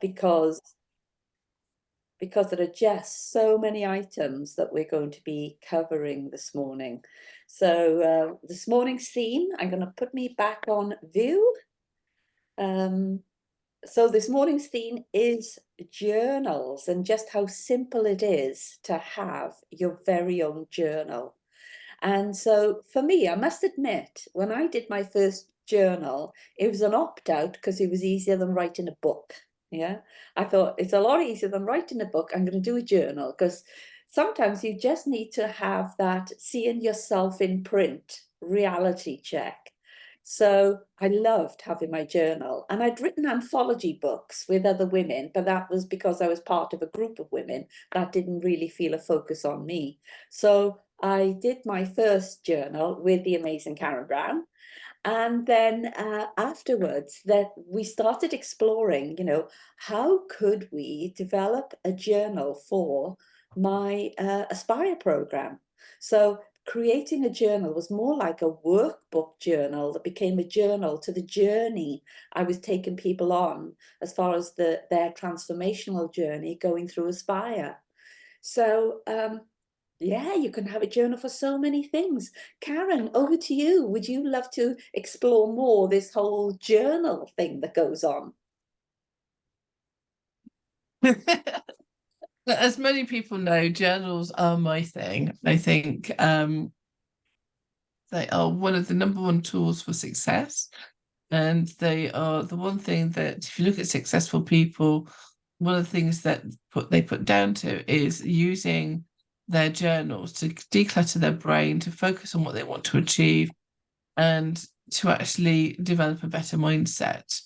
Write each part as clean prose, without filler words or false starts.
because there are just so many items that we're going to be covering this morning. So this morning's theme, I'm going to put me back on view. So this morning's theme is journals, and just how simple it is to have your very own journal. And so for me, I must admit, when I did my first journal, it was an opt-out because it was easier than writing a book. Yeah, I thought it's a lot easier than writing a book. I'm going to do a journal because sometimes you just need to have that seeing yourself in print reality check. So I loved having my journal, and I'd written anthology books with other women, but that was because I was part of a group of women that didn't really feel a focus on me. So I did my first journal with the amazing Karen Brown. And then afterwards, that we started exploring, how could we develop a journal for my Aspire program? So creating a journal was more like a workbook journal that became a journal to the journey I was taking people on as far as their transformational journey going through Aspire. So yeah, you can have a journal for so many things. Karen, over to you. Would you love to explore more this whole journal thing that goes on? As many people know, journals are my thing. I think they are one of the number one tools for success. And they are the one thing that, if you look at successful people, one of the things that they put down to is using their journals to declutter their brain, to focus on what they want to achieve, and to actually develop a better mindset.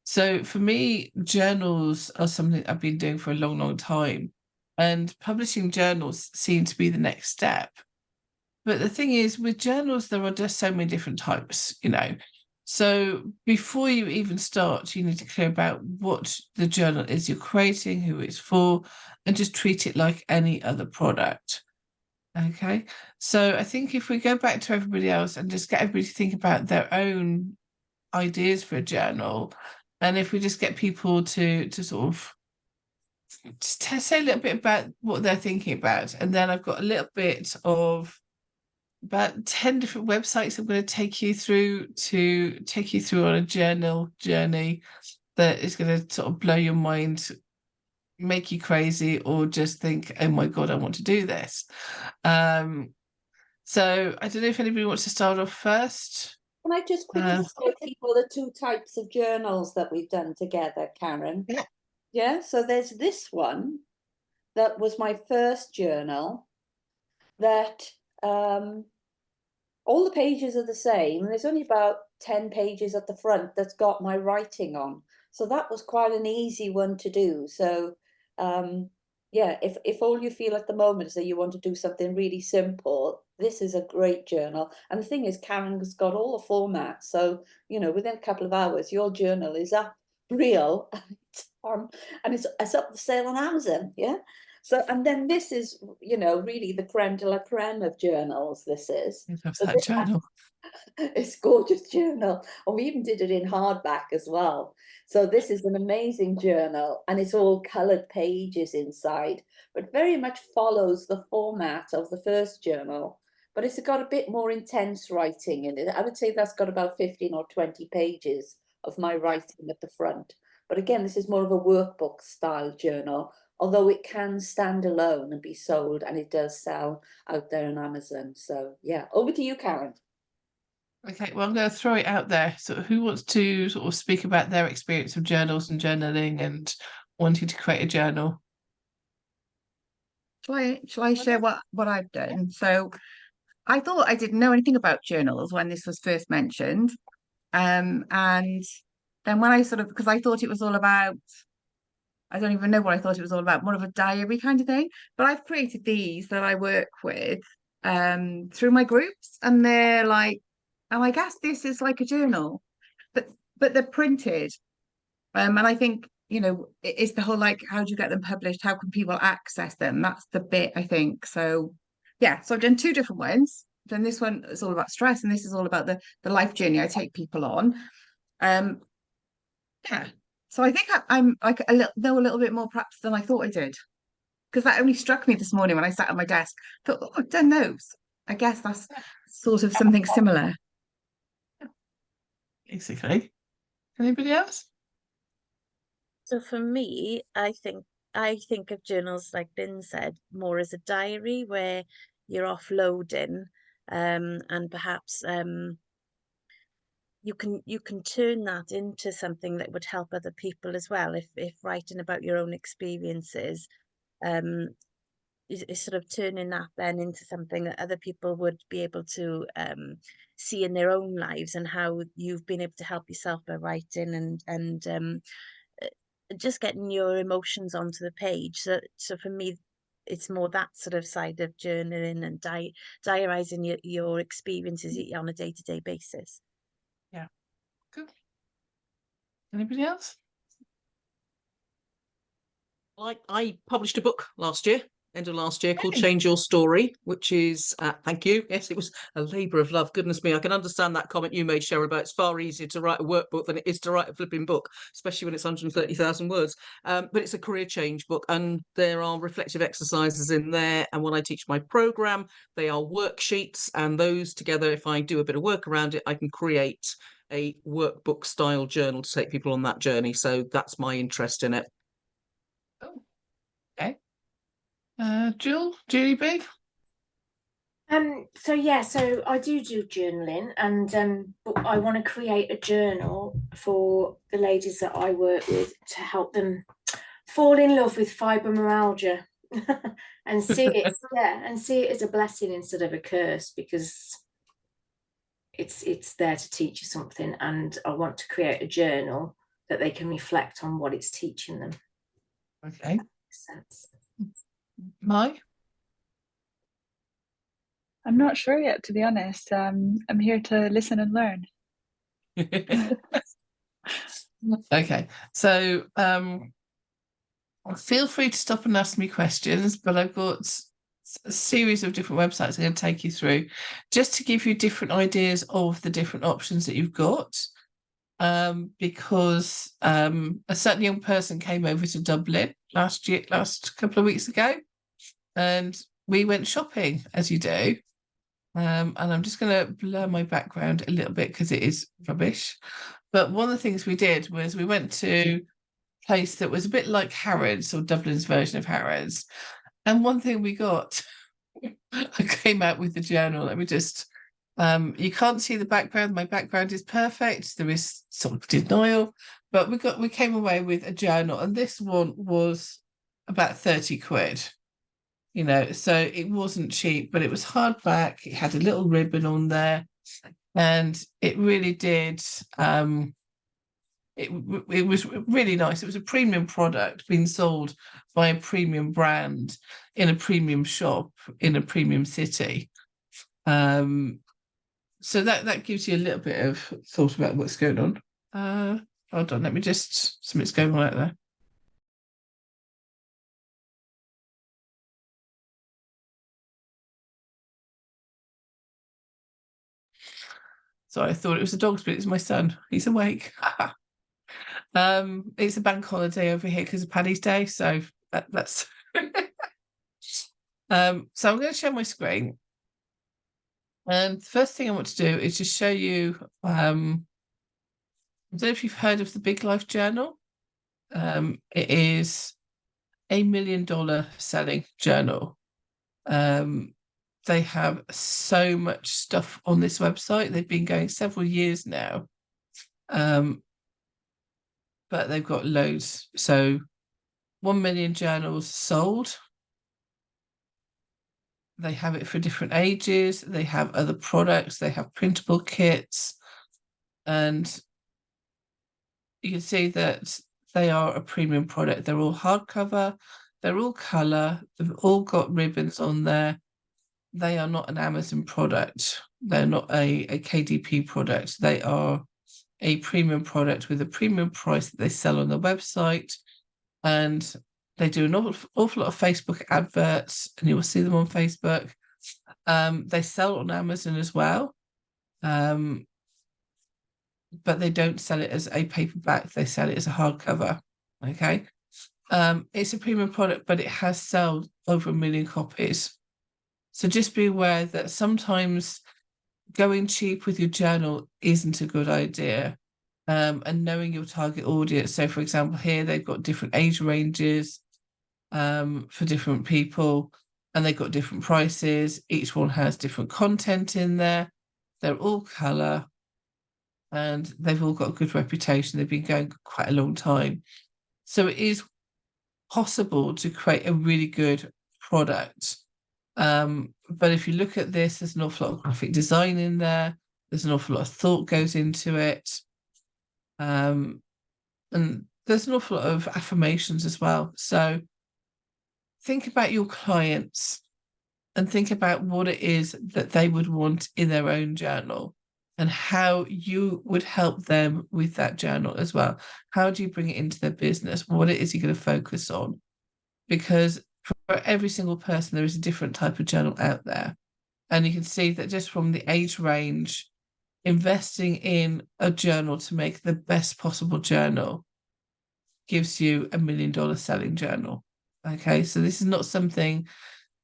So for me, journals are something I've been doing for a long, long time. And publishing journals seem to be the next step. But the thing is, with journals, there are just so many different types. So before you even start, you need to clear about what the journal is you're creating, who it's for, and just treat it like any other product. Okay. So I think if we go back to everybody else and just get everybody to think about their own ideas for a journal, and if we just get people to sort of just say a little bit about what they're thinking about, and then I've got a little bit of about 10 different websites I'm going to take you through on a journal journey that is going to sort of blow your mind, make you crazy, or just think, oh my God, I want to do this. So I don't know if anybody wants to start off first. Can I just quickly show people the two types of journals that we've done together, Karen? Yeah. Yeah, so there's this one that was my first journal that all the pages are the same. There's only about 10 pages at the front that's got my writing on. So that was quite an easy one to do. So yeah, if all you feel at the moment is that you want to do something really simple, this is a great journal. And the thing is, Karen's got all the formats. So, within a couple of hours, your journal is up real and it's up for sale on Amazon. Yeah. So, and then this is, really the creme de la creme of journals. This is. Of So that this journal. it's gorgeous journal. And we even did it in hardback as well. So this is an amazing journal, and it's all colored pages inside, but very much follows the format of the first journal. But it's got a bit more intense writing in it. I would say that's got about 15 or 20 pages of my writing at the front. But again, this is more of a workbook style journal, although it can stand alone and be sold, and it does sell out there on Amazon. So yeah, over to you, Karen. Okay, well, I'm going to throw it out there. So, who wants to sort of speak about their experience of journals and journaling and wanting to create a journal? Shall I share what I've done? So I thought I didn't know anything about journals when this was first mentioned. And then when I because I thought it was all about, I don't even know what I thought it was all about, more of a diary kind of thing. But I've created these that I work with through my groups, and they're like, and I guess this is like a journal, but they're printed. And I think, it's the whole like, how do you get them published? How can people access them? That's the bit, I think. So yeah, so I've done two different ones. Then this one is all about stress, and this is all about the life journey I take people on. Um, yeah. So I think I'm like know a little bit more perhaps than I thought I did, because that only struck me this morning when I sat at my desk. Thought, oh, I've done those. I guess that's sort of something similar. Basically. Anybody else? So for me, I think of journals, like Lynn said, more as a diary where you're offloading, and perhaps you can turn that into something that would help other people as well. If writing about your own experiences um, is sort of turning that then into something that other people would be able to see in their own lives, and how you've been able to help yourself by writing, and uh, just getting your emotions onto the page. So for me, it's more that sort of side of journaling and diarising your experiences on a day-to-day basis. Yeah. Good. Anybody else? I published a book last year, end of last year, called Hey. Change Your Story, which is, thank you. Yes, it was a labour of love. Goodness me, I can understand that comment you made, Cheryl, about it's far easier to write a workbook than it is to write a flipping book, especially when it's 130,000 words. But it's a career change book, and there are reflective exercises in there. And when I teach my programme, they are worksheets, and those together, if I do a bit of work around it, I can create a workbook style journal to take people on that journey. So that's my interest in it. Oh, okay. Julie B. So I do journaling, and but I want to create a journal for the ladies that I work with to help them fall in love with fibromyalgia and see it, and see it as a blessing instead of a curse, because it's there to teach you something, and I want to create a journal that they can reflect on what it's teaching them. Okay. Makes sense. Mai? I'm not sure yet, to be honest. I'm here to listen and learn. Okay. So feel free to stop and ask me questions, but I've got a series of different websites I'm going to take you through just to give you different ideas of the different options that you've got. Because a certain young person came over to Dublin last couple of weeks ago, and we went shopping, as you do. And I'm just going to blur my background a little bit because it is rubbish. But one of the things we did was we went to a place that was a bit like Harrods, or Dublin's version of Harrods. And one thing we got, I came out with the journal. Let me just, you can't see the background. My background is perfect. There is sort of denial, but we came away with a journal, and this one was about 30 quid. You know, so it wasn't cheap, but it was hardback. It had a little ribbon on there, and it really did. It was really nice. It was a premium product being sold by a premium brand in a premium shop in a premium city. So that gives you a little bit of thought about what's going on. Hold on, let me just, something's going on out there. Sorry, I thought it was the dogs, but it's my son. He's awake. It's a bank holiday over here because of Paddy's Day, so that's so I'm going to share my screen. And the first thing I want to do is just show you, I don't know if you've heard of the Big Life Journal. It is $1 million selling journal. They have so much stuff on this website. They've been going several years now. But they've got loads. So 1 million journals sold. They have it for different ages. They have other products. They have printable kits. And you can see that they are a premium product. They're all hardcover. They're all colour. They've all got ribbons on there. They are not an Amazon product. They're not a KDP product. They are a premium product with a premium price that they sell on the website. And they do an awful lot of Facebook adverts, and you will see them on Facebook. They sell on Amazon as well. but they don't sell it as a paperback, they sell it as a hardcover. Okay. It's a premium product, but it has sold over 1 million copies. So just be aware that sometimes going cheap with your journal isn't a good idea. And knowing your target audience. So, for example, here they've got different age ranges for different people, and they've got different prices. Each one has different content in there. They're all colour, and they've all got a good reputation. They've been going quite a long time. So it is possible to create a really good product. But if you look at this, there's an awful lot of graphic design in there. There's an awful lot of thought goes into it. And there's an awful lot of affirmations as well. So think about your clients and think about what it is that they would want in their own journal and how you would help them with that journal as well. How do you bring it into their business? What it is you're going to focus on? Because for every single person, there is a different type of journal out there. And you can see that just from the age range, investing in a journal to make the best possible journal gives you $1 million selling journal. Okay, so this is not something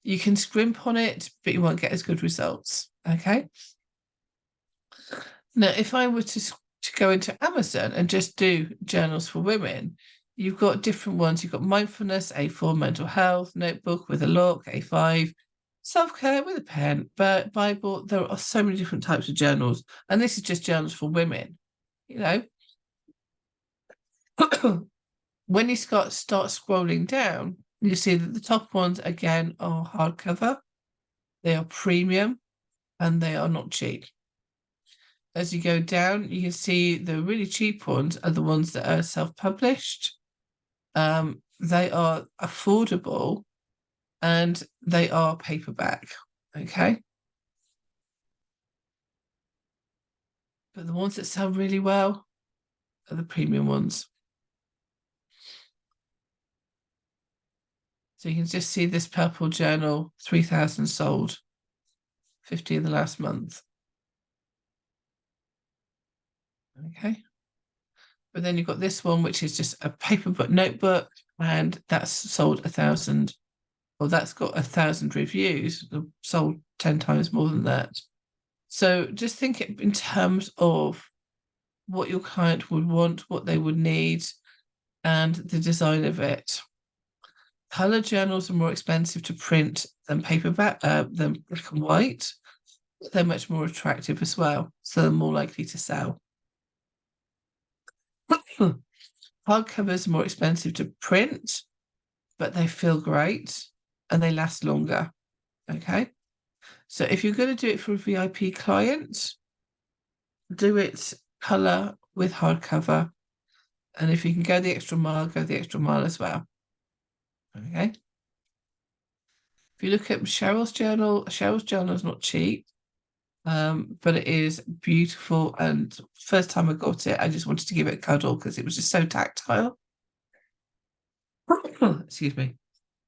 you can scrimp on it, but you won't get as good results. Okay. Now, if I were to go into Amazon and just do journals for women, you've got different ones. You've got mindfulness, A4, mental health, notebook with a look, A5, self-care with a pen, but Bible. There are so many different types of journals, and this is just journals for women. You know, when you start scrolling down, you see that the top ones again are hardcover, they are premium, and they are not cheap. As you go down, you can see the really cheap ones are the ones that are self-published. They are affordable and they are paperback. Okay. But the ones that sell really well are the premium ones. So you can just see this purple journal, 3,000 sold, 50 in the last month. Okay. But then you've got this one, which is just a paper notebook, and that's sold 1,000. Well, that's got 1,000 reviews, sold 10 times more than that. So just think in terms of what your client would want, what they would need, and the design of it. Color journals are more expensive to print than paperback, than black and white. But they're much more attractive as well, so they're more likely to sell. Hardcovers are more expensive to print, but they feel great and they last longer. Okay. So if you're going to do it for a VIP client, do it color with hardcover. And if you can go the extra mile, go the extra mile as well. Okay. If you look at Cheryl's journal is not cheap, but it is beautiful. And first time I got it, I just wanted to give it a cuddle because it was just so tactile. Excuse me.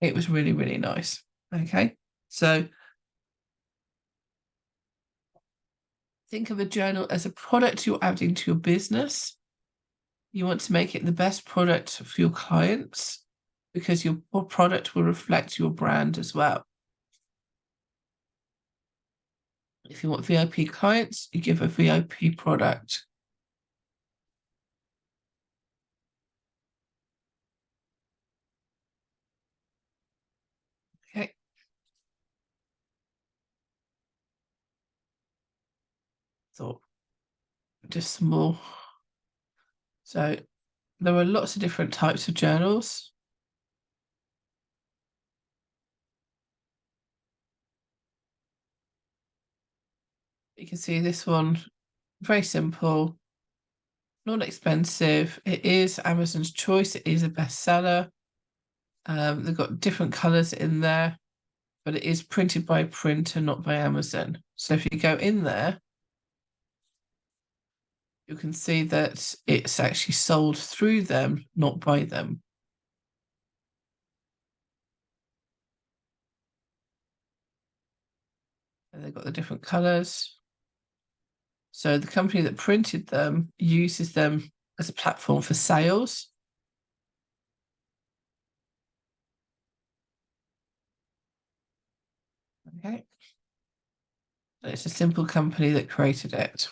It was really, really nice. Okay. So think of a journal as a product you're adding to your business. You want to make it the best product for your clients because your product will reflect your brand as well. If you want VIP clients, you give a VIP product. Okay. So just some more. So there are lots of different types of journals. You can see this one, very simple, not expensive. It is Amazon's choice. It is a bestseller. They've got different colors in there, but it is printed by a printer, not by Amazon. So if you go in there, you can see that it's actually sold through them, not by them. And they've got the different colors. So the company that printed them uses them as a platform for sales. Okay. It's a simple company that created it.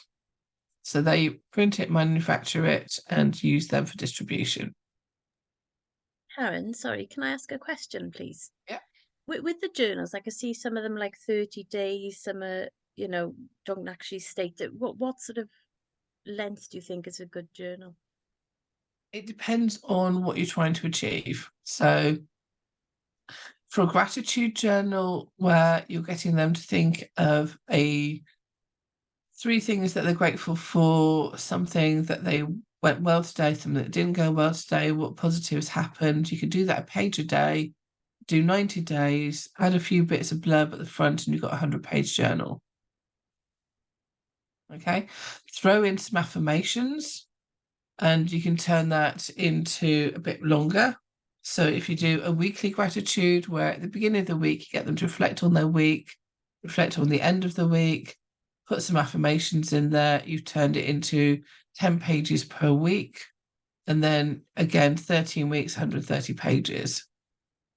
So they print it, manufacture it, and use them for distribution. Karen, sorry, can I ask a question, please? Yeah. With the journals, I can see some of them like 30 days, some are, don't actually state it. What sort of length do you think is a good journal? It depends on what you're trying to achieve. So for a gratitude journal where you're getting them to think of three things that they're grateful for, something that they went well today, something that didn't go well today, what positives happened. You could do that a page a day, do 90 days, add a few bits of blurb at the front, and you've got a 100-page journal. Okay, throw in some affirmations, and you can turn that into a bit longer. So if you do a weekly gratitude, where at the beginning of the week, you get them to reflect on their week, reflect on the end of the week, put some affirmations in there, you've turned it into 10 pages per week. And then again, 13 weeks, 130 pages.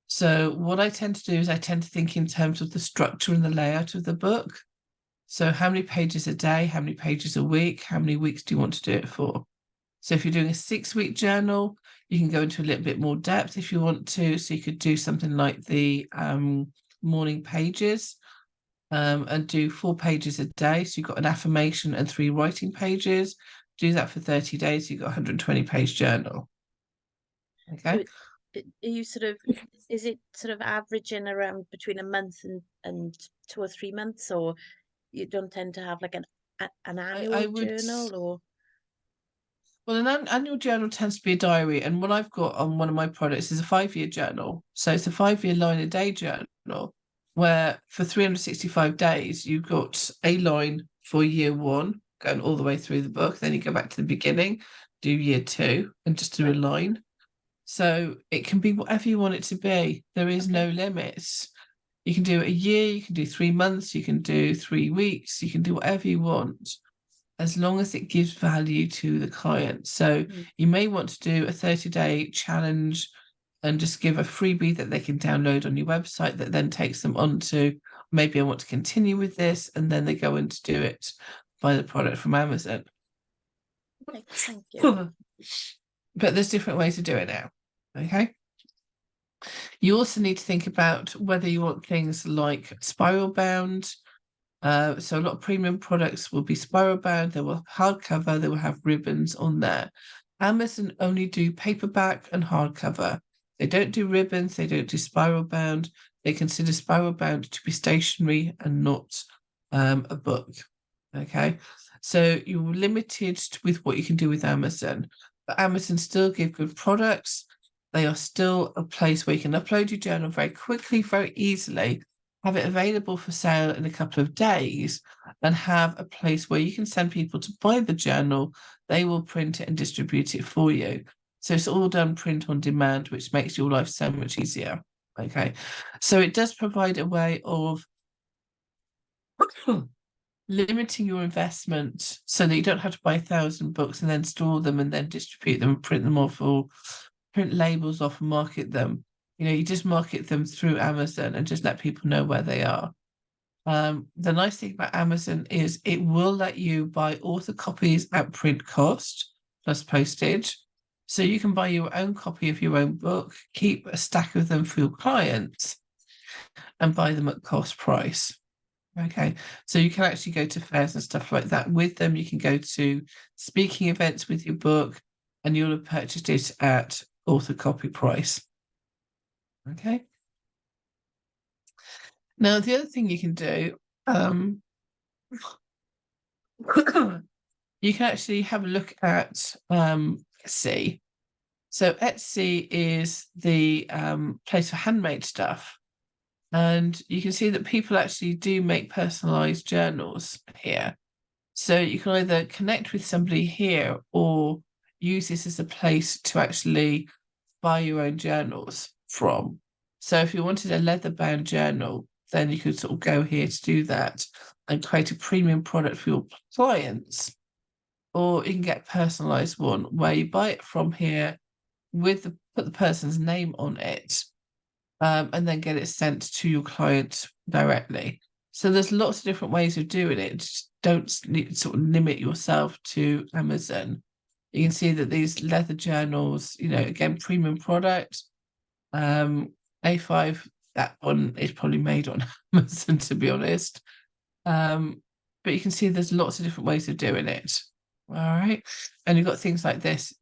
So what I tend to do is I tend to think in terms of the structure and the layout of the book. So how many pages a day, how many pages a week, how many weeks do you want to do it for? So if you're doing a 6-week journal, you can go into a little bit more depth if you want to. So you could do something like the morning pages and do 4 pages a day. So you've got an affirmation and 3 writing pages. Do that for 30 days, you've got a 120-page journal. Okay. So are you is it sort of averaging around between a month and 2 or 3 months, or you don't tend to have like an annual journal, or? Well, an annual journal tends to be a diary, and what I've got on one of my products is a 5-year journal. So it's a 5-year line a day journal, where for 365 days you've got a line for year 1, going all the way through the book. Then you go back to the beginning, do year 2, and just do a line. So it can be whatever you want it to be. There is no limits. You can do a year, you can do 3 months, you can do 3 weeks, you can do whatever you want, as long as it gives value to the client. So you may want to do a 30-day challenge and just give a freebie that they can download on your website that then takes them on to, maybe I want to continue with this, and then they go in to do it, buy the product from Amazon. Okay, thank you. But there's different ways to do it now. Okay. You also need to think about whether you want things like spiral bound. So a lot of premium products will be spiral bound, they will have hardcover, they will have ribbons on there. Amazon only do paperback and hardcover. They don't do ribbons, they don't do spiral bound. They consider spiral bound to be stationery and not a book. Okay, so you're limited with what you can do with Amazon, but Amazon still give good products. They are still a place where you can upload your journal very quickly, very easily, have it available for sale in a couple of days, and have a place where you can send people to buy the journal. They will print it and distribute it for you. So it's all done print on demand, which makes your life so much easier. Okay, so it does provide a way of limiting your investment so that you don't have to buy 1,000 books and then store them and then distribute them and print them off, or print labels off and market them. You just market them through Amazon and just let people know where they are. The nice thing about Amazon is it will let you buy author copies at print cost plus postage. So you can buy your own copy of your own book, keep a stack of them for your clients, and buy them at cost price. Okay, so you can actually go to fairs and stuff like that with them. You can go to speaking events with your book, and you'll have purchased it at author copy price. Okay. Now, the other thing you can do, you can actually have a look at Etsy. So Etsy is the place for handmade stuff. And you can see that people actually do make personalized journals here. So you can either connect with somebody here or use this as a place to actually buy your own journals from. So if you wanted a leather-bound journal, then you could sort of go here to do that and create a premium product for your clients. Or you can get a personalized one where you buy it from here with put the person's name on it, and then get it sent to your client directly. So there's lots of different ways of doing it. Just don't sort of limit yourself to Amazon. You can see that these leather journals, again, premium product. A5, that one is probably made on Amazon, to be honest. But you can see there's lots of different ways of doing it. All right. And you've got things like this.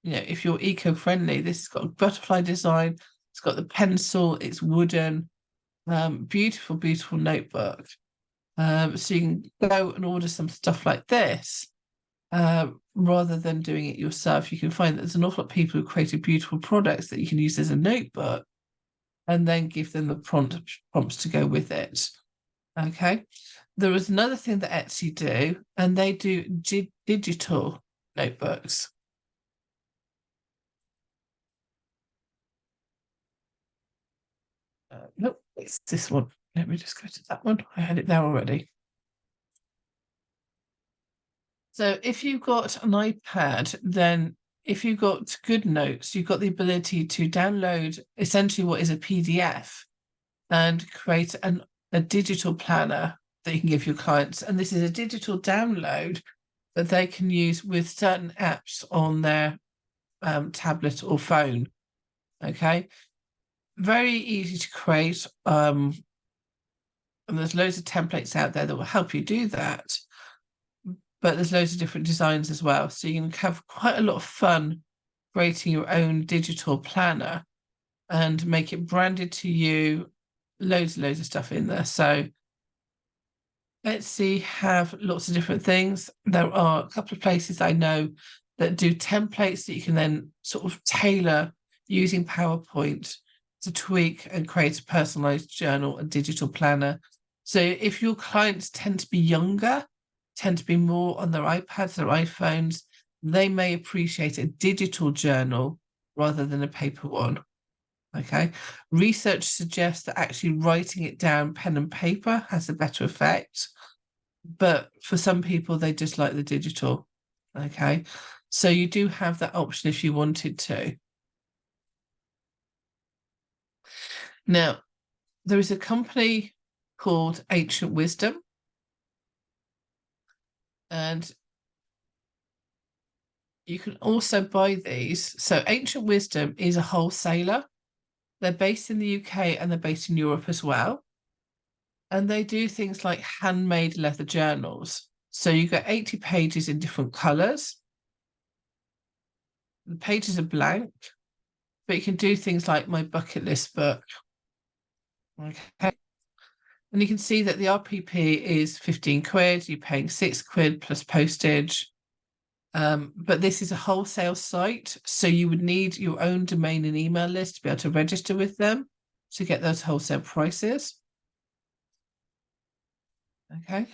If you're eco-friendly, this has got a butterfly design. It's got the pencil. It's wooden. Beautiful, beautiful notebook. So you can go and order some stuff like this. Rather than doing it yourself, you can find that there's an awful lot of people who created beautiful products that you can use as a notebook and then give them the prompts to go with it. Okay. There is another thing that Etsy do, and they do digital notebooks. Nope, it's this one. Let me just go to that one. I had it there already. So if you've got an iPad, then if you've got good notes, you've got the ability to download essentially what is a PDF and create a digital planner that you can give your clients. And this is a digital download that they can use with certain apps on their tablet or phone. Okay. Very easy to create. And there's loads of templates out there that will help you do that. But there's loads of different designs as well. So you can have quite a lot of fun creating your own digital planner and make it branded to you. Loads and loads of stuff in there. So Etsy have lots of different things. There are a couple of places I know that do templates that you can then sort of tailor using PowerPoint to tweak and create a personalized journal and digital planner. So if your clients tend to be younger, tend to be more on their iPads, their iPhones, they may appreciate a digital journal rather than a paper one. Okay. Research suggests that actually writing it down pen and paper has a better effect. But for some people, they just like the digital. Okay. So you do have that option if you wanted to. Now, there is a company called Ancient Wisdom. And you can also buy these. So Ancient Wisdom is a wholesaler. They're based in the UK and they're based in Europe as well. And they do things like handmade leather journals. So you get 80 pages in different colours. The pages are blank, but you can do things like my bucket list book. Okay. And you can see that the RPP is 15 quid. You're paying £6 plus postage. But this is a wholesale site, so you would need your own domain and email list to be able to register with them to get those wholesale prices. Okay.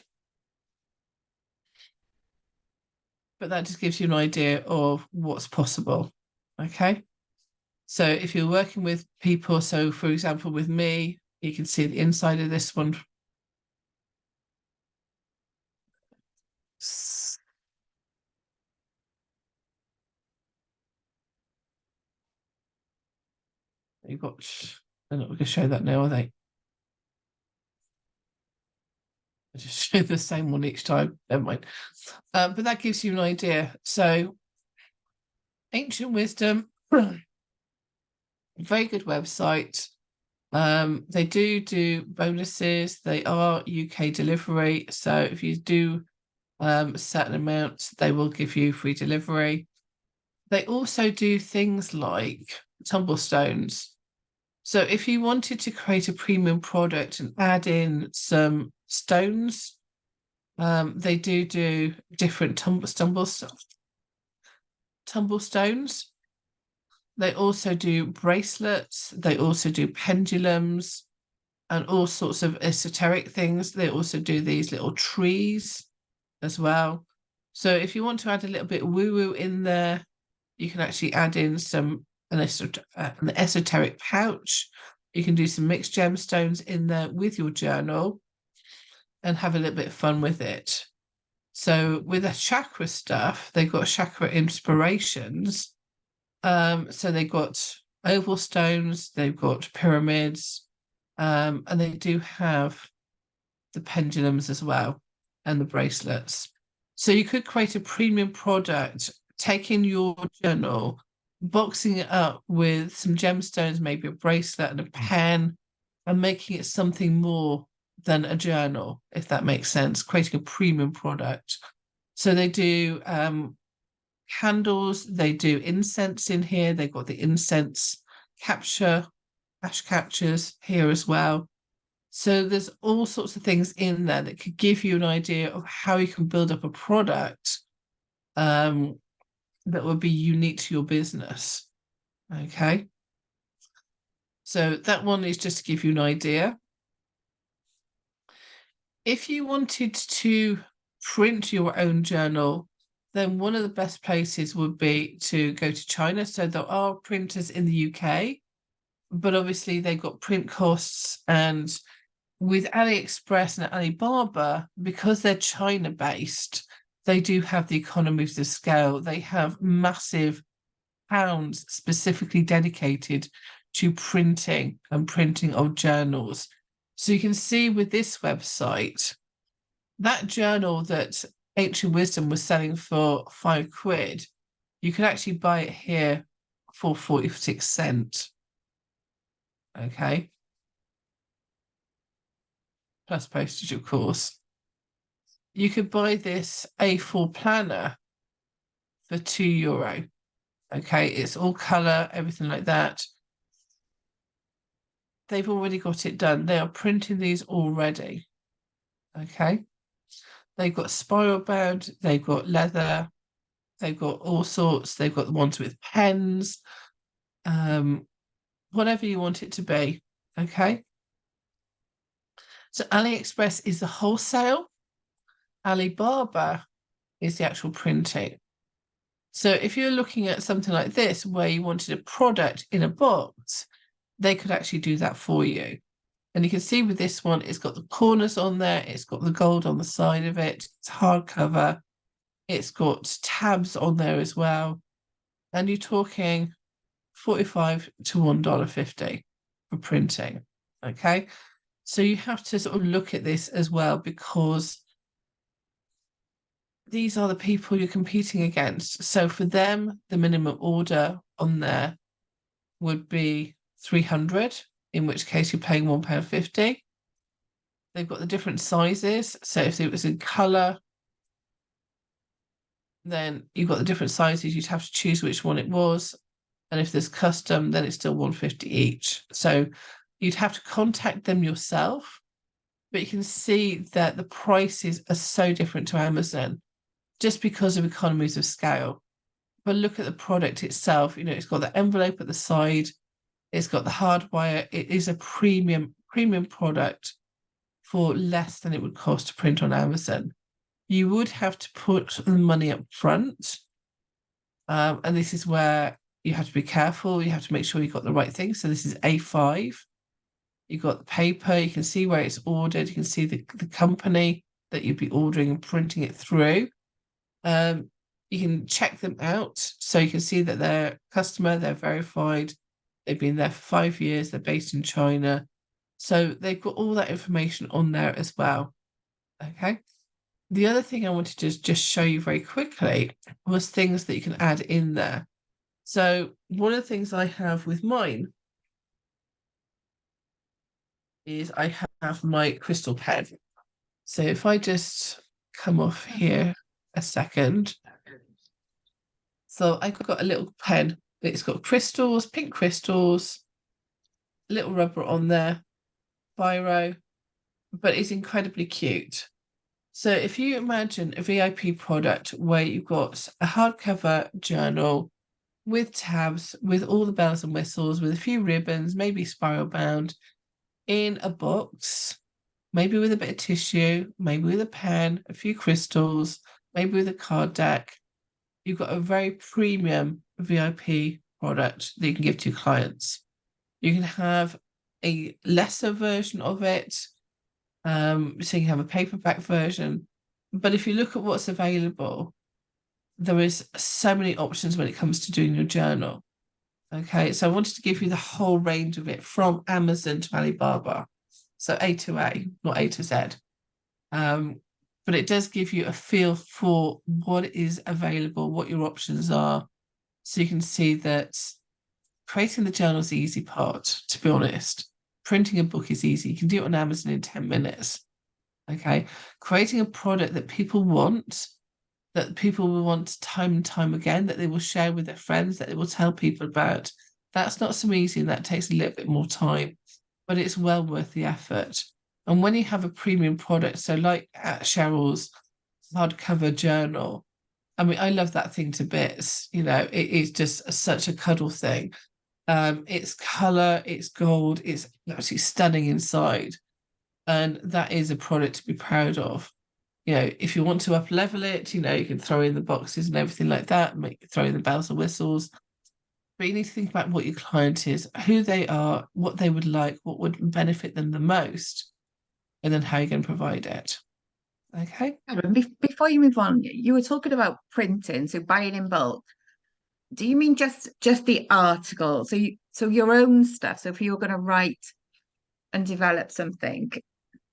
But that just gives you an idea of what's possible. Okay. So if you're working with people, so for example, with me, you can see the inside of this one. You've got, I'm not going to show that now, are they? I just show the same one each time. Never mind. But that gives you an idea. So, Ancient Wisdom, very good website. They do bonuses. They are UK delivery. So if you do a certain amount, they will give you free delivery. They also do things like tumblestones. So if you wanted to create a premium product and add in some stones, they do different tumblestones. They also do bracelets. They also do pendulums and all sorts of esoteric things. They also do these little trees as well. So if you want to add a little bit woo-woo in there, you can actually add in an esoteric pouch. You can do some mixed gemstones in there with your journal and have a little bit of fun with it. So with the chakra stuff, they've got chakra inspirations. So they've got oval stones, they've got pyramids, and they do have the pendulums as well and the bracelets. So you could create a premium product, taking your journal, boxing it up with some gemstones, maybe a bracelet and a pen, and making it something more than a journal, if that makes sense, creating a premium product. So they do candles, they do incense in here, they've got the incense capture, ash captures here as well. So there's all sorts of things in there that could give you an idea of how you can build up a product that would be unique to your business. Okay. So that one is just to give you an idea. If you wanted to print your own journal, then one of the best places would be to go to China. So there are printers in the UK, but obviously they've got print costs, and with AliExpress and Alibaba, because they're China based, they do have the economies of scale. They have massive pounds specifically dedicated to printing and printing of journals. So you can see with this website, that journal that Ancient Wisdom was selling for £5, you can actually buy it here for 46 cents. Okay. Plus postage, of course. You could buy this A4 planner for €2. Okay, it's all colour, everything like that. They've already got it done. They are printing these already. Okay. They've got spiral bound, they've got leather, they've got all sorts, they've got the ones with pens, whatever you want it to be. Okay. So AliExpress is the wholesale, Alibaba is the actual printing. So if you're looking at something like this, where you wanted a product in a box, they could actually do that for you. And you can see with this one, it's got the corners on there, it's got the gold on the side of it, it's hardcover, it's got tabs on there as well. And you're talking $45 to $1.50 for printing. Okay. So you have to sort of look at this as well, because these are the people you're competing against. So for them, the minimum order on there would be 300, in which case you're paying £1.50. They've got the different sizes. So if it was in colour, then you've got the different sizes. You'd have to choose which one it was. And if there's custom, then it's still £1.50 each. So you'd have to contact them yourself. But you can see that the prices are so different to Amazon just because of economies of scale. But look at the product itself. It's got the envelope at the side. It's got the hardwire. It is a premium product for less than it would cost to print on Amazon. You would have to put the money up front. And this is where you have to be careful. You have to make sure you've got the right thing. So this is A5. You've got the paper. You can see where it's ordered. You can see the company that you'd be ordering and printing it through. You can check them out. So you can see that they're a customer, they're verified. They've been there for 5 years. They're based in China. So they've got all that information on there as well. Okay. The other thing I wanted to just show you very quickly was things that you can add in there. So one of the things I have with mine is I have my crystal pen. So if I just come off here a second. So I've got a little pen. It's got crystals, pink crystals, little rubber on there, biro, but it's incredibly cute. So if you imagine a VIP product where you've got a hardcover journal with tabs, with all the bells and whistles, with a few ribbons, maybe spiral bound, in a box, maybe with a bit of tissue, maybe with a pen, a few crystals, maybe with a card deck, you've got a very premium VIP product that you can give to your clients. You can have a lesser version of it. So you have a paperback version. But if you look at what's available, there is so many options when it comes to doing your journal. Okay, so I wanted to give you the whole range of it from Amazon to Alibaba. So A to A, not A to Z. But it does give you a feel for what is available, what your options are. So you can see that creating the journal is the easy part, to be honest. Printing a book is easy. You can do it on Amazon in 10 minutes. Okay. Creating a product that people want, that people will want time and time again, that they will share with their friends, that they will tell people about. That's not so easy, and that takes a little bit more time, but it's well worth the effort. And when you have a premium product, so like at Cheryl's hardcover journal, I mean, I love that thing to bits. You know, it is just such a cuddle thing. It's color, it's gold, it's actually stunning inside. And that is a product to be proud of. You know, if you want to up level it, you know, you can throw in the boxes and everything like that, throw in the bells and whistles. But you need to think about what your client is, who they are, what they would like, what would benefit them the most, and then how you're going to provide it. Okay. Before you move on, you were talking about printing, so buying in bulk. Do you mean just the article? So your own stuff. So if you were going to write and develop something,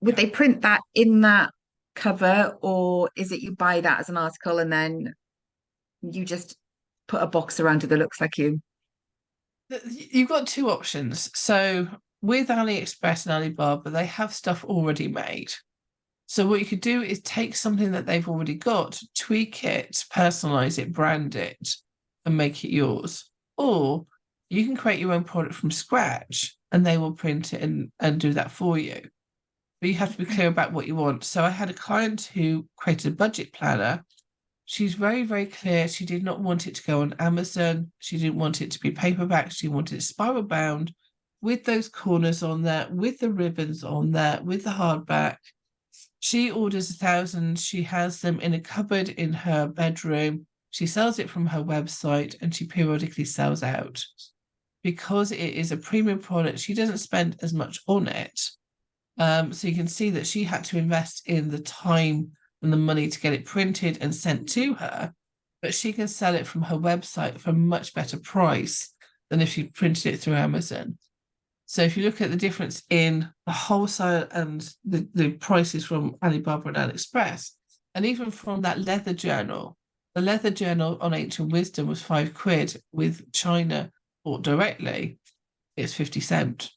would they print that in that cover, or is it you buy that as an article and then you just put a box around it that looks like you? You've got two options. So with AliExpress and Alibaba, they have stuff already made. So what you could do is take something that they've already got, tweak it, personalize it, brand it, and make it yours. Or you can create your own product from scratch and they will print it and do that for you. But you have to be clear about what you want. So I had a client who created a budget planner. She's very, very clear. She did not want it to go on Amazon. She didn't want it to be paperback. She wanted it spiral bound with those corners on there, with the ribbons on there, with the hardback. She orders 1,000. She has them in a cupboard in her bedroom. She sells it from her website and she periodically sells out. Because it is a premium product, she doesn't spend as much on it. So you can see that she had to invest in the time and the money to get it printed and sent to her, but she can sell it from her website for a much better price than if she printed it through Amazon. So if you look at the difference in the wholesale and the prices from Alibaba and AliExpress, and even from that leather journal, the leather journal on Ancient Wisdom was £5 with China bought directly, it's 50 cents.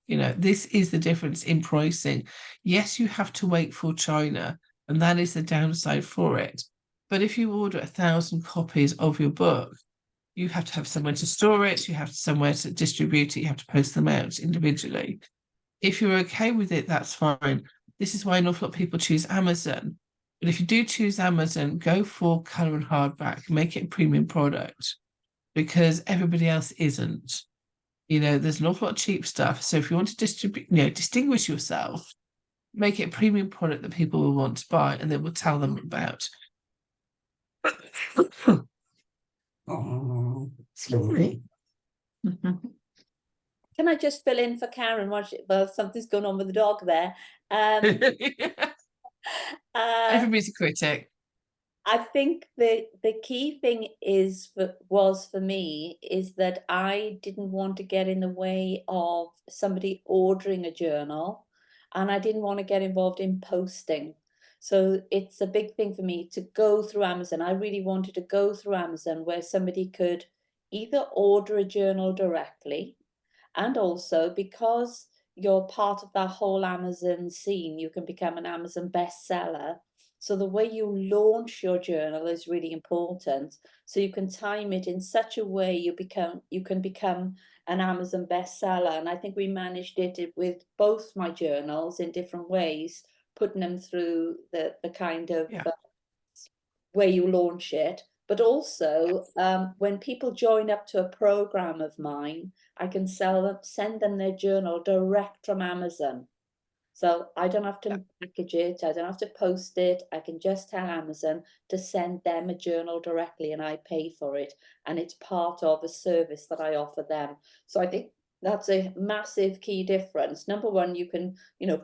You know, this is the difference in pricing. Yes, you have to wait for China, and that is the downside for it. But if you order 1,000 copies of your book, you have to have somewhere to store it, you have somewhere to distribute it, you have to post them out individually. If you're okay with it, that's fine. This is why an awful lot of people choose Amazon. But if you do choose Amazon, go for colour and hardback, make it a premium product because everybody else isn't. You know, there's an awful lot of cheap stuff. So if you want to distribute, you know, distinguish yourself, make it a premium product that people will want to buy and they will tell them about. Oh, excuse me. Can I just fill in for Karen? Well, something's going on with the dog there. Everybody's a critic. I think the key thing was for me is that I didn't want to get in the way of somebody ordering a journal, and I didn't want to get involved in posting. So it's a big thing for me to go through Amazon. I really wanted to go through Amazon where somebody could either order a journal directly, and also because you're part of that whole Amazon scene, you can become an Amazon bestseller. So the way you launch your journal is really important. So you can time it in such a way you can become an Amazon bestseller. And I think we managed it with both my journals in different ways, putting them through the kind of way you launch it. But also, when people join up to a program of mine, I can send them their journal direct from Amazon. So I don't have to package it, I don't have to post it. I can just tell Amazon to send them a journal directly and I pay for it. And it's part of a service that I offer them. So I think That's a massive key difference. Number one, you can,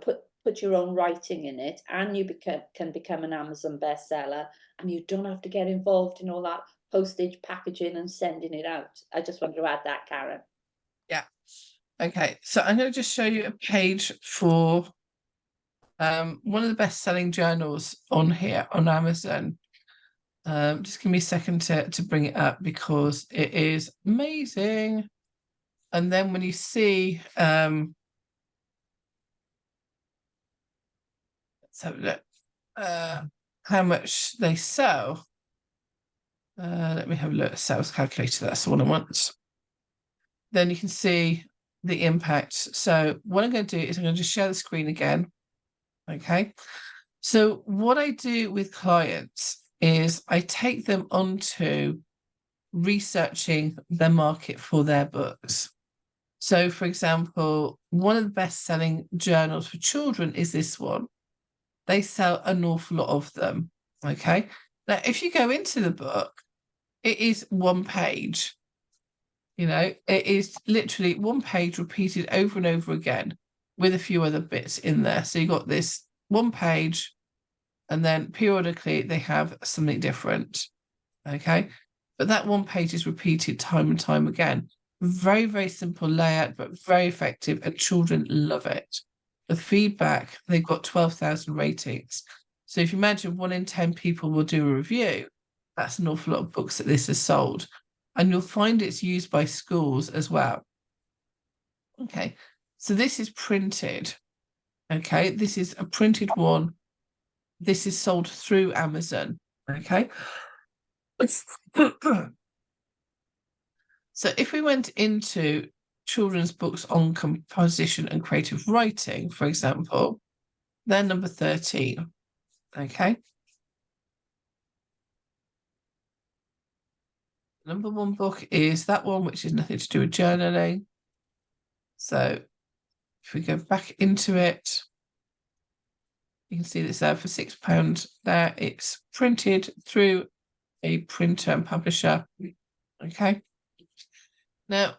put your own writing in it, and you can become an Amazon bestseller, and you don't have to get involved in all that postage, packaging, and sending it out. I just wanted to add that, Karen. Yeah. Okay, so I'm going to just show you a page for one of the best-selling journals on here on Amazon. Just give me a second to bring it up because it is amazing. And then when you see, let's have a look, how much they sell. Let me have a look. Sales calculator, that's the one I want. Then you can see the impact. So what I'm going to do is I'm going to just share the screen again. Okay. So what I do with clients is I take them onto researching the market for their books. So, for example, one of the best-selling journals for children is this one. They sell an awful lot of them. Okay. Now, if you go into the book, it is one page. It is literally one page repeated over and over again with a few other bits in there. So you got this one page, and then periodically they have something different. Okay. But that one page is repeated time and time again. Very, very simple layout, but very effective, and children love it. The feedback, they've got 12,000 ratings. So if you imagine 1 in 10 people will do a review, that's an awful lot of books that this has sold. And you'll find it's used by schools as well. Okay, so this is printed. Okay, this is a printed one. This is sold through Amazon. Okay. So if we went into children's books on composition and creative writing, for example, they're number 13. Okay. Number 1 book is that one, which is nothing to do with journaling. So if we go back into it, you can see this there for £6 there. It's printed through a printer and publisher. Okay. Now,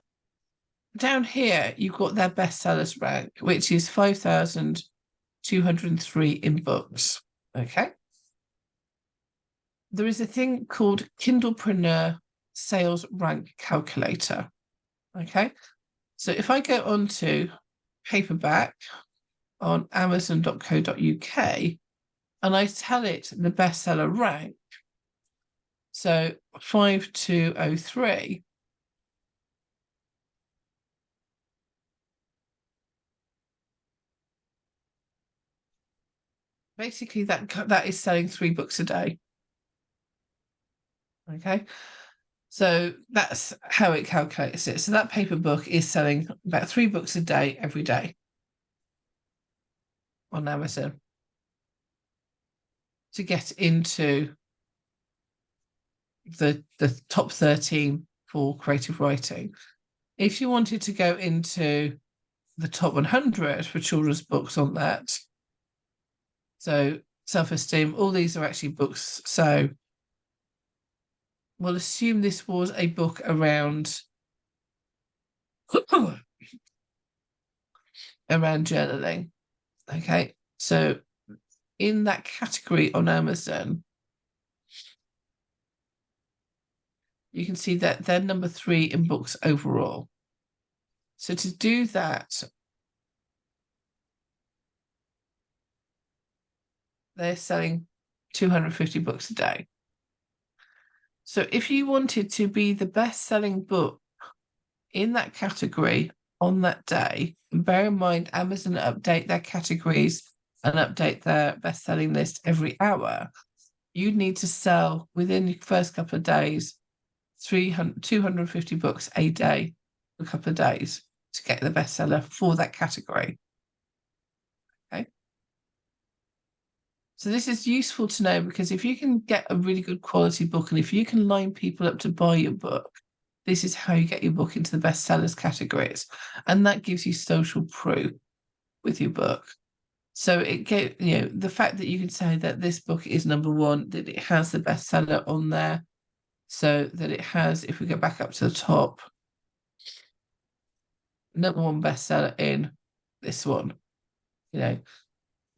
down here, you've got their bestsellers rank, which is 5,203 in books. Okay. There is a thing called Kindlepreneur Sales Rank Calculator. Okay. So if I go on to paperback on amazon.co.uk and I tell it the bestseller rank, so 5203, basically that is selling 3 books a day. Okay, so that's how it calculates it. So that paper book is selling about 3 books a day every day on Amazon to get into the top 13 for creative writing. If you wanted to go into the top 100 for children's books on that, so self-esteem, all these are actually books. So we'll assume this was a book around journaling. Okay, so in that category on Amazon, you can see that they're number 3 in books overall. So to do that, they're selling 250 books a day. So if you wanted to be the best-selling book in that category on that day, and bear in mind Amazon update their categories and update their best-selling list every hour, you'd need to sell within the first couple of days 250 books a day for a couple of days to get the bestseller for that category. Okay. So this is useful to know because if you can get a really good quality book and if you can line people up to buy your book, this is how you get your book into the bestsellers categories. And that gives you social proof with your book. So it get, the fact that you can say that this book is number 1, that it has the bestseller on there, so that it has, if we go back up to the top, #1 bestseller in this one. You know,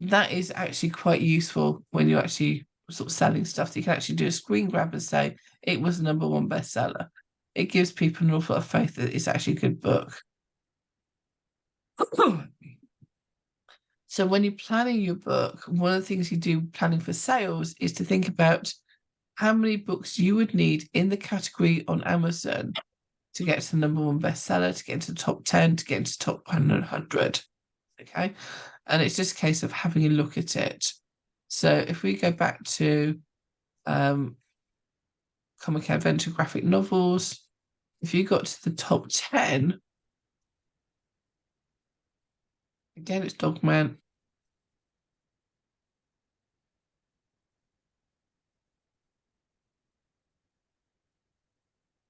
that is actually quite useful when you're actually sort of selling stuff, that you can actually do a screen grab and say it was the #1 bestseller. It gives people an awful lot of faith that it's actually a good book. So when you're planning your book, one of the things you do planning for sales is to think about how many books you would need in the category on Amazon to get to the #1 bestseller, to get into the top 10, to get into the top 100. Okay. And it's just a case of having a look at it. So if we go back to comic adventure graphic novels, if you got to the top 10, again, it's Dogman.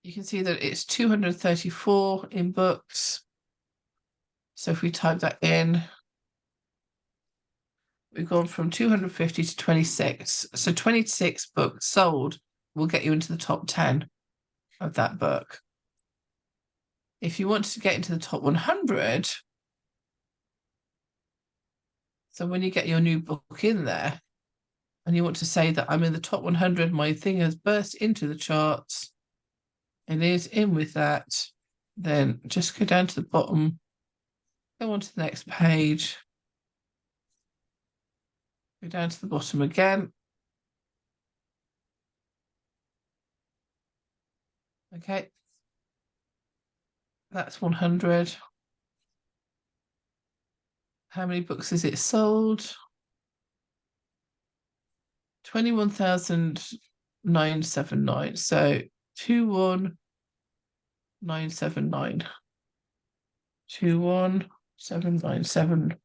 You can see that it's 234 in books. So if we type that in, we've gone from 250 to 26. So 26 books sold will get you into the top 10 of that book. If you want to get into the top 100, so when you get your new book in there and you want to say that I'm in the top 100, my thing has burst into the charts, it is in with that, then just go down to the bottom, go on to the next page, go down to the bottom again. Okay, that's 100. How many books is it sold? 21,979. So 21,979. 21,797.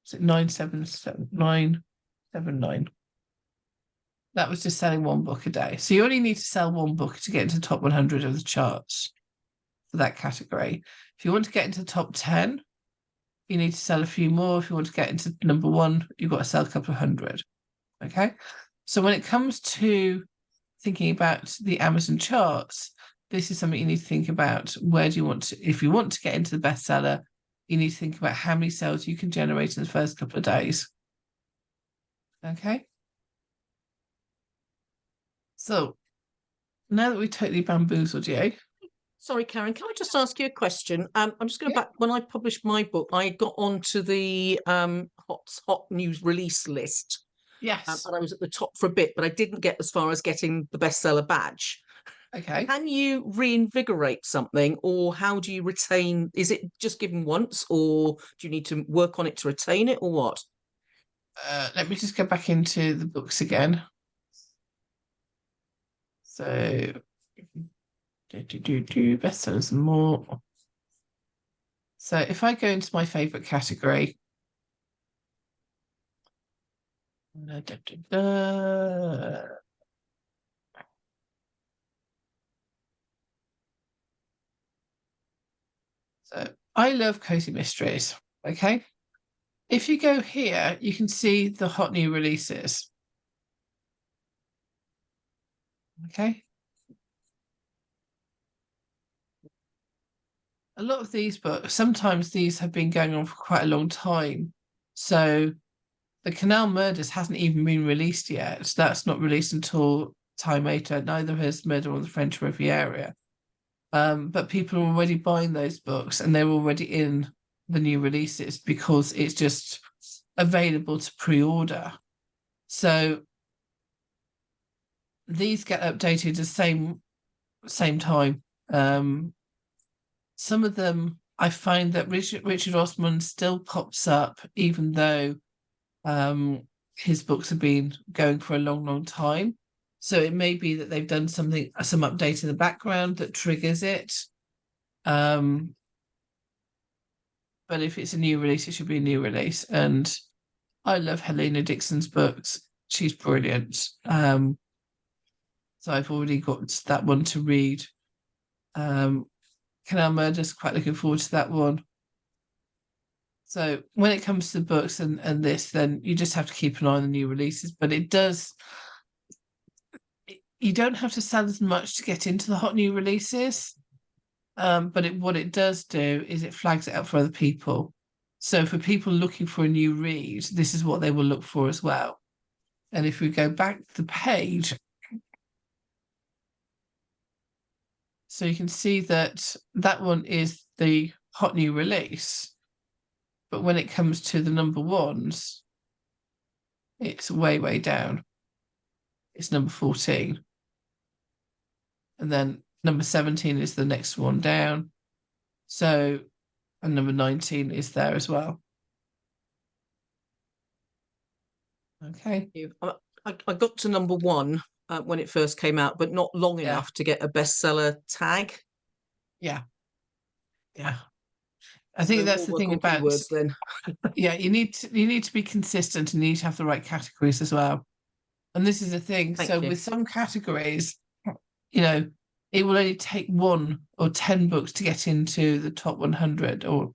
Is it 977,979? That was just selling one book a day. So you only need to sell one book to get into the top 100 of the charts for that category. If you want to get into the top 10, you need to sell a few more. If you want to get into #1, you've got to sell a couple of hundred. Okay. So when it comes to thinking about the Amazon charts, this is something you need to think about. Where do you want to, if you want to get into the bestseller, you need to think about how many sales you can generate in the first couple of days. Okay. So now that we totally bamboozled you. Sorry, Karen, can I just ask you a question? I'm just going to back, when I published my book, I got onto the hot news release list. Yes. And I was at the top for a bit, but I didn't get as far as getting the bestseller badge. Okay. Can you reinvigorate something, or how do you retain? Is it just given once, or do you need to work on it to retain it, or what? Let me just go back into the books again. So bestsellers and more. So if I go into my favorite category, so I love cozy mysteries. Okay. If you go here, you can see the hot new releases. Okay. A lot of these books, sometimes these have been going on for quite a long time. So the Canal Murders hasn't even been released yet. That's not released until time later. Neither has Murder on the French Riviera. But people are already buying those books and they're already in the new releases because it's just available to pre-order. So these get updated at the same time. Some of them, I find that Richard Osman still pops up, even though his books have been going for a long, long time. So it may be that they've done some update in the background that triggers it. But if it's a new release, it should be a new release. And I love Helena Dixon's books. She's brilliant. So I've already got that one to read. Canal Murders, quite looking forward to that one. So when it comes to books and this, then you just have to keep an eye on the new releases. But you don't have to sell as much to get into the hot new releases. But what it does do is it flags it up for other people. So for people looking for a new read, this is what they will look for as well. And if we go back to the page, so you can see that that one is the hot new release. But when it comes to the number ones, it's way, way down. It's number 14. And then number 17 is the next one down. So, and number 19 is there as well. Okay. I got to number 1 when it first came out, but not long enough to get a bestseller tag. Yeah. Yeah. I think So that's the more thing work on about keywords then. yeah, you need to be consistent and you need to have the right categories as well. And this is the thing. Thank So you. with some categories, you know, it will only take 1 or 10 books to get into the top 100 or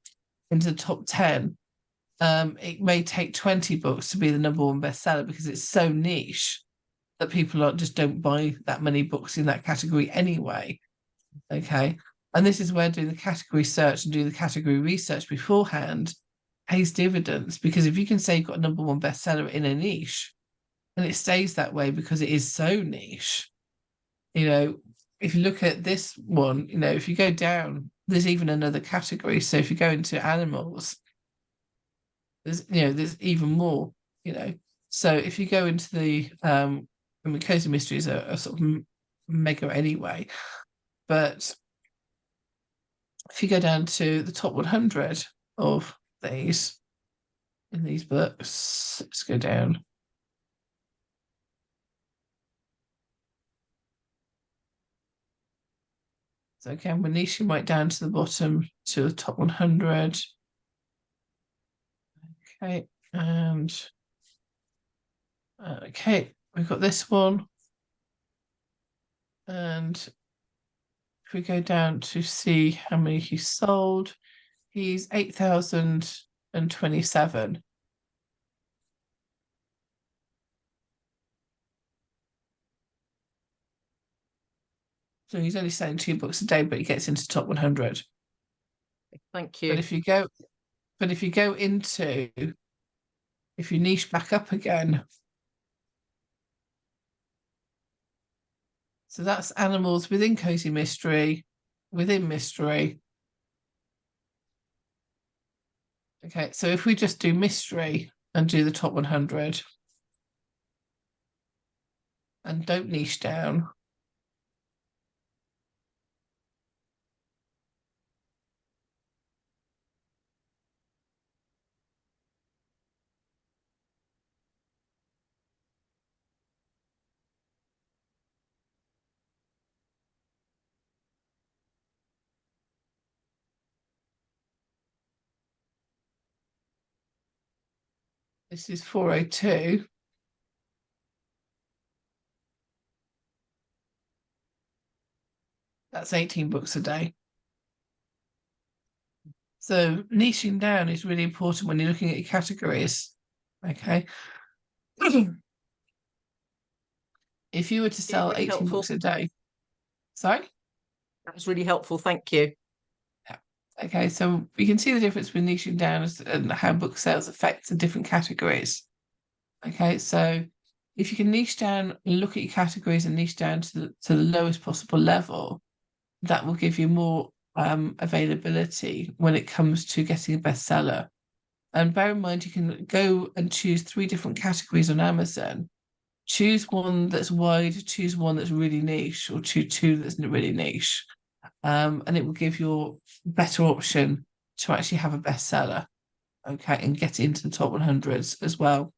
into the top 10. It may take 20 books to be the number 1 bestseller because it's so niche that people just don't buy that many books in that category anyway. Okay. And this is where doing the category search and doing the category research beforehand pays dividends, because if you can say you've got a number 1 bestseller in a niche and it stays that way because it is so niche, you know, if you look at this one, you know, if you go down, there's even another category. So if you go into animals, there's even more, you know. So if you go into the I mean, cozy mysteries are sort of mega anyway, but if you go down to the top 100 of these in these books, let's go down. So again, we're niching right down to the bottom to the top 100. Okay, and okay, we've got this one. And if we go down to see how many he sold, he's 8,027. So he's only selling 2 books a day, but he gets into top 100. Thank you. But if you go into, if you niche back up again, so that's animals within cozy mystery, within mystery. Okay, so if we just do mystery and do the top 100 and don't niche down, this is 402. That's 18 books a day. So niching down is really important when you're looking at your categories. Okay. If you were to sell really 18 helpful. books a day, sorry? That's really helpful. Thank you. Yeah. Okay, so you can see the difference between niching down and how book sales affect the different categories. Okay, so if you can niche down and look at your categories and niche down to the lowest possible level, that will give you more availability when it comes to getting a bestseller. And bear in mind, you can go and choose 3 different categories on Amazon. Choose one that's wide, choose one that's really niche, or choose 2 that's really niche. And it will give you a better option to actually have a bestseller, okay, and get into the top 100s as well.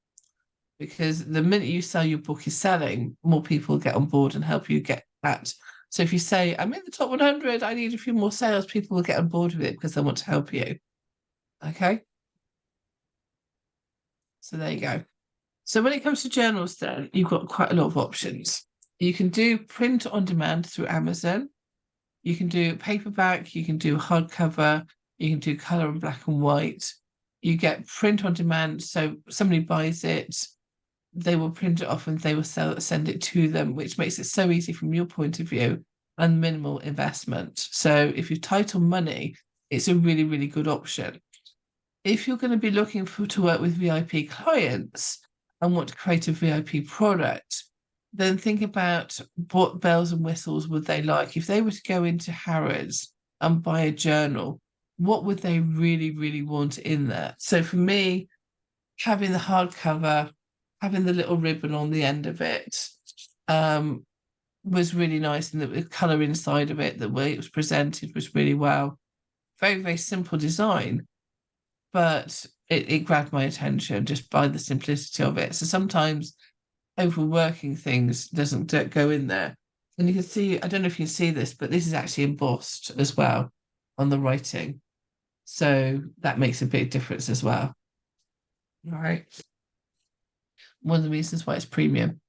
Because the minute you sell your book is selling, more people get on board and help you get that. So if you say, I'm in the top 100, I need a few more sales, people will get on board with it because they want to help you. Okay. So there you go. So when it comes to journals, then you've got quite a lot of options. You can do print on demand through Amazon. You can do paperback, you can do hardcover, you can do color and black and white. You get print on demand. So somebody buys it, they will print it off and they will send it to them, which makes it so easy from your point of view and minimal investment. So if you're tight on money, it's a really, really good option. If you're going to be looking to work with VIP clients and want to create a VIP product, then think about what bells and whistles would they like. If they were to go into Harrods and buy a journal, what would they really, really want in there? So for me, having the hardcover, having the little ribbon on the end of it, was really nice, and the colour inside of it, the way it was presented was really well. Very, very simple design, but it grabbed my attention just by the simplicity of it. So sometimes overworking things doesn't go in there. And you can see, I don't know if you can see this, but this is actually embossed as well on the writing. So that makes a big difference as well. All right. One of the reasons why it's premium.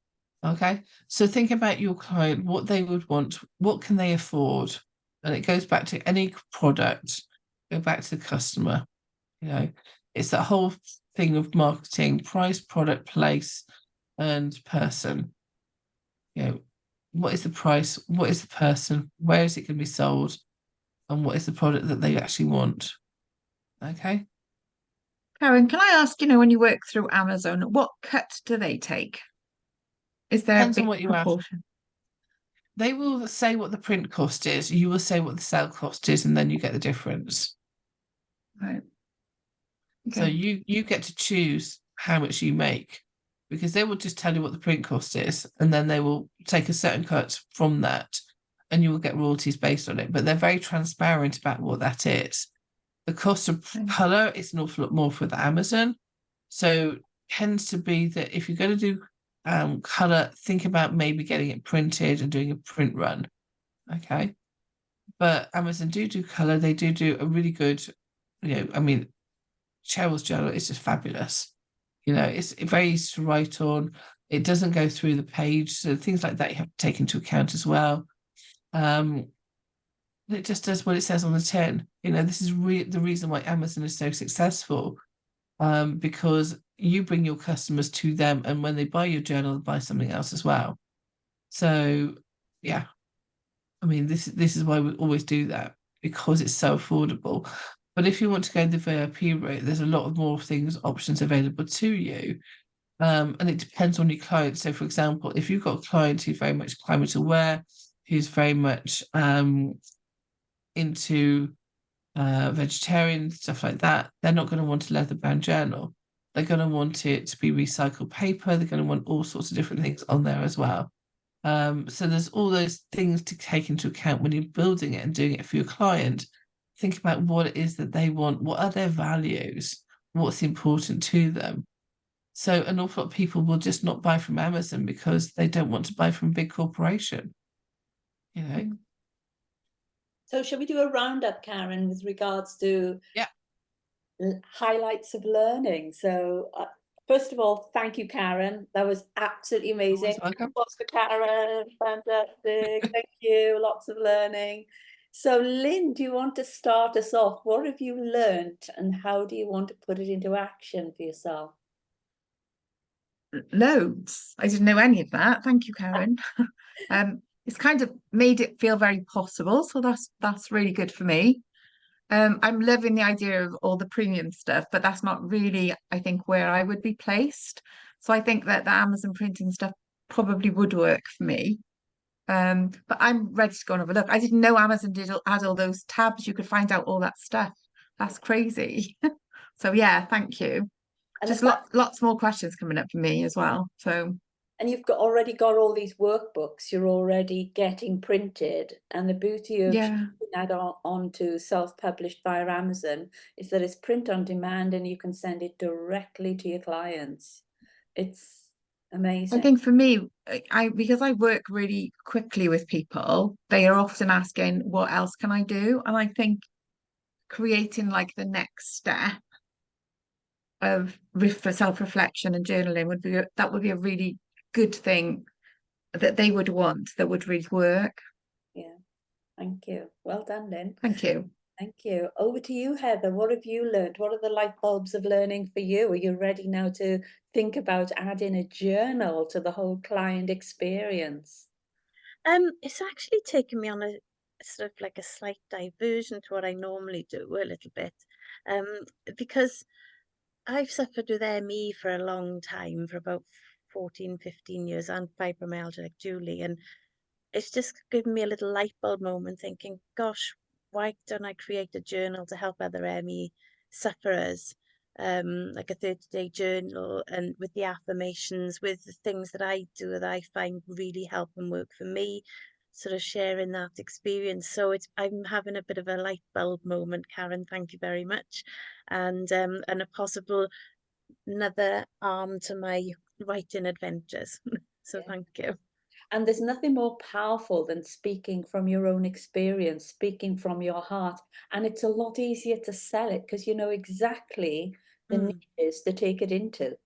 Okay. So think about your client, what they would want, what can they afford? And it goes back to any product, go back to the customer. You know, it's that whole thing of marketing: price, product, place, and person. You know, what is the price? What is the person? Where is it going to be sold? And what is the product that they actually want? Okay. Karen, can I ask, when you work through Amazon, what cut do they take? Is there a Depends on big what you have. proportion? They will say what the print cost is. You will say what the sale cost is, and then you get the difference. Right. So Okay. you get to choose how much you make, because they will just tell you what the print cost is, and then they will take a certain cut from that, and you will get royalties based on it. But they're very transparent about what that is. The cost of colour is an awful lot more for the Amazon. So tends to be that if you're going to do colour, think about maybe getting it printed and doing a print run. Okay. But Amazon do colour. They do a really good, I mean, Cheryl's journal is just fabulous. It's very easy to write on. It doesn't go through the page. So things like that you have to take into account as well. It just does what it says on the tin. This is the reason why Amazon is so successful, because you bring your customers to them, and when they buy your journal, they buy something else as well. So, yeah, I mean, this is why we always do that, because it's so affordable. But if you want to go the VIP route, there's a lot of more things, options available to you. And it depends on your client. So, for example, if you've got a client who's very much climate aware, who's very much into vegetarian, stuff like that, they're not going to want a leather bound journal. They're going to want it to be recycled paper. They're going to want all sorts of different things on there as well. So there's all those things to take into account when you're building it and doing it for your client. Think about what it is that they want. What are their values? What's important to them? So an awful lot of people will just not buy from Amazon because they don't want to buy from a big corporation. So shall we do a roundup, Karen, with regards to highlights of learning? So first of all, thank you, Karen. That was absolutely amazing. Applause for Karen. Fantastic. Thank you. Lots of learning. So Lynn, do you want to start us off? What have you learned and how do you want to put it into action for yourself? Loads. I didn't know any of that. Thank you, Karen. It's kind of made it feel very possible. So that's really good for me. I'm loving the idea of all the premium stuff, but that's not really, I think, where I would be placed. So I think that the Amazon printing stuff probably would work for me. But I'm ready to go and have a look. I didn't know Amazon add all those tabs. You could find out all that stuff. That's crazy. So yeah, thank you. And Just lots more questions coming up for me as well. So. And you've already got all these workbooks you're already getting printed, and the beauty of that onto self-published via Amazon is that it's print on demand and you can send it directly to your clients. It's amazing. I think for me, because I work really quickly with people, they are often asking, what else can I do? And I think creating like the next step of for self-reflection and journaling would be a really good thing that they would want, that would really work. Yeah, thank you. Well done, Lynn. Thank you. Thank you. Over to you, Heather. What have you learned? What are the light bulbs of learning for you? Are you ready now to think about adding a journal to the whole client experience? It's actually taken me on a sort of like a slight diversion to what I normally do a little bit. Um, because I've suffered with ME for a long time, for about 14, 15 years, and fibromyalgia like Julie. And it's just given me a little light bulb moment thinking, gosh, why don't I create a journal to help other ME sufferers? Like a 30-day journal, and with the affirmations, with the things that I do that I find really help and work for me, sort of sharing that experience. So I'm having a bit of a light bulb moment, Karen. Thank you very much. And a possible another arm to my writing adventures. So Yeah. thank you. And there's nothing more powerful than speaking from your own experience, speaking from your heart. And it's a lot easier to sell it because you know exactly the Mm. niches to take it into.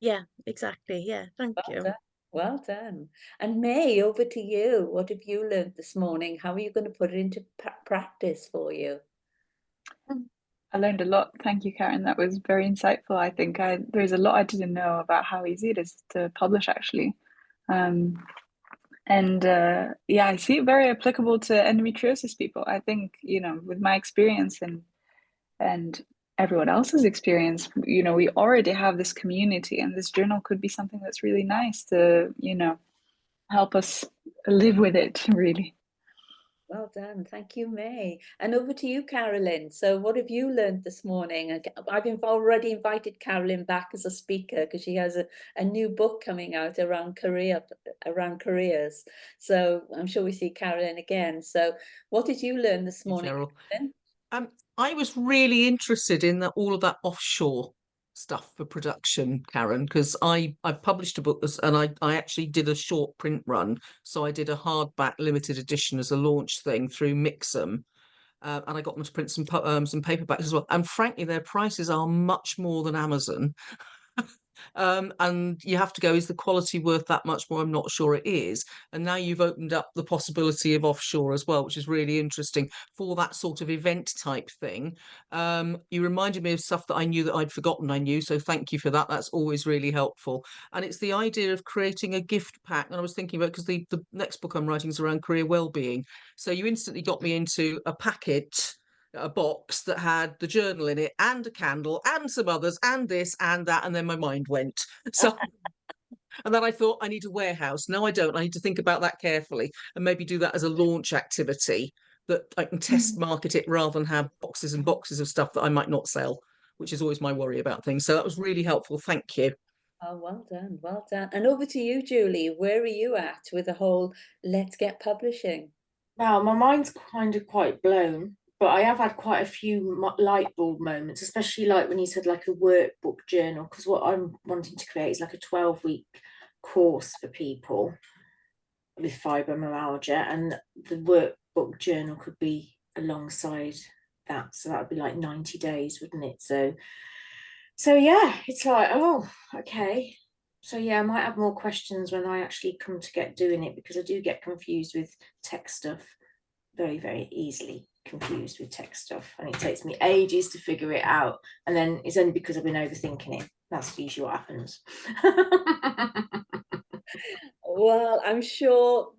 Yeah, exactly. Yeah, thank Well you. done. Well done. And May, over to you. What have you learned this morning? How are you going to put it into practice for you? I learned a lot. Thank you, Karen. That was very insightful. I think there's a lot I didn't know about how easy it is to publish, actually. And yeah, I see it very applicable to endometriosis people. I think, with my experience and everyone else's experience, we already have this community, and this journal could be something that's really nice to, help us live with it, really. Well done. Thank you, May. And over to you, Carolyn. So what have you learned this morning? I've already invited Carolyn back as a speaker because she has a new book coming out around careers. So I'm sure we see Carolyn again. So what did you learn this Hey, morning, Cheryl. Carolyn? I was really interested in all of that offshore stuff for production, Karen, because I published a book and I actually did a short print run. So I did a hardback limited edition as a launch thing through Mixam. And I got them to print some paperbacks as well. And frankly, their prices are much more than Amazon. And you have to go, is the quality worth that much more? I'm not sure it is. And now you've opened up the possibility of offshore as well, which is really interesting for that sort of event type thing. You reminded me of stuff that I knew that I'd forgotten I knew. So thank you for that. That's always really helpful. And it's the idea of creating a gift pack. And I was thinking about, because the next book I'm writing is around career well-being. So you instantly got me into a box that had the journal in it and a candle and some others and this and that, and then my mind went. So and then I thought, I need a warehouse. No, I don't. I need to think about that carefully and maybe do that as a launch activity, that I can test market it rather than have boxes and boxes of stuff that I might not sell, which is always my worry about things. So that was really helpful. Thank you. Oh, well done. Well done. And over to you, Julie. Where are you at with the whole let's get publishing? Wow, my mind's kind of quite blown, but I have had quite a few light bulb moments, especially like when you said like a workbook journal, because what I'm wanting to create is like a 12-week course for people with fibromyalgia, and the workbook journal could be alongside that. So that would be like 90 days, wouldn't it? So yeah, it's like, oh, okay. So yeah, I might have more questions when I actually come to get doing it, because I do get confused with tech stuff, very, very easily confused with tech stuff, and it takes me ages to figure it out. And then it's only because I've been overthinking it. That's usually what happens. Well, I'm sure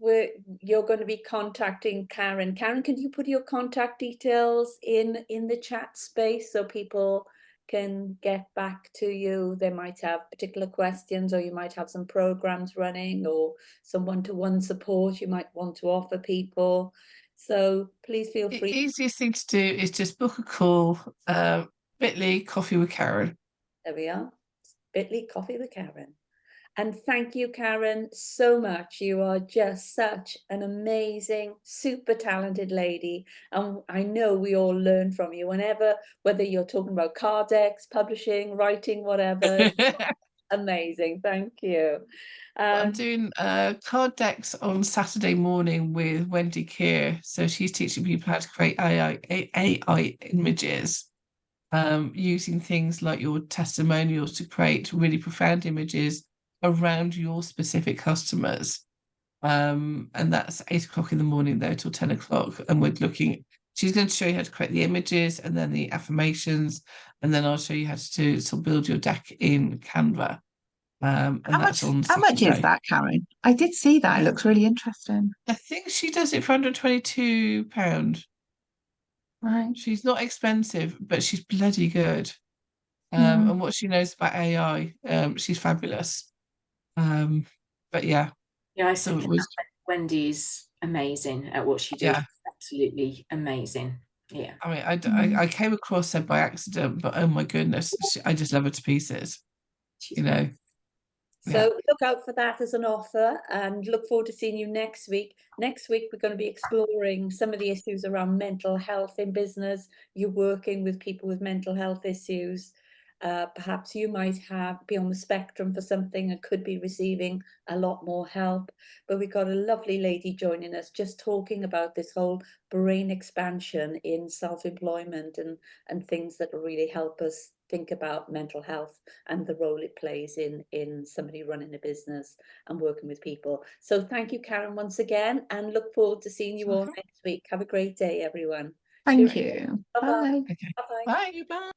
you're going to be contacting Karen. Karen, can you put your contact details in the chat space so people can get back to you? They might have particular questions, or you might have some programs running, or some one-to-one support you might want to offer people. So please feel The free. easiest thing to do is just book a call, bit.ly coffee with Karen. There we are. bit.ly coffee with Karen. And thank you, Karen, so much. You are just such an amazing, super talented lady. And I know we all learn from you whether you're talking about card decks, publishing, writing, whatever. Amazing. Thank you. I'm doing card decks on Saturday morning with Wendy Keir. So she's teaching people how to create AI images, using things like your testimonials to create really profound images around your specific customers. And that's 8 o'clock in the morning though till 10 o'clock. And she's going to show you how to create the images and then the affirmations. And then I'll show you how to sort of build your deck in Canva. And that's on How much is Saturday. that, Karen? I did see that. It looks really interesting. I think she does it for £122. Right. She's not expensive, but she's bloody good. Mm. And what she knows about AI, she's fabulous. But yeah, Yeah, I so think it was, Wendy's amazing at what she does. yeah. Absolutely amazing. Yeah. I mean, Mm. I came across her by accident, but oh my goodness, I just love her to pieces. She's You know, yeah. So look out for that as an offer and look forward to seeing you next week. Next week, we're going to be exploring some of the issues around mental health in business. You're working with people with mental health issues. Perhaps you might be on the spectrum for something and could be receiving a lot more help. But we've got a lovely lady joining us just talking about this whole brain expansion in self-employment and things that will really help us think about mental health and the role it plays in somebody running a business and working with people. So thank you, Karen, once again, and look forward to seeing you all next week. Have a great day, everyone. Thank Cheerio. you. Bye-bye. Bye. Okay. Bye-bye. Bye. Bye.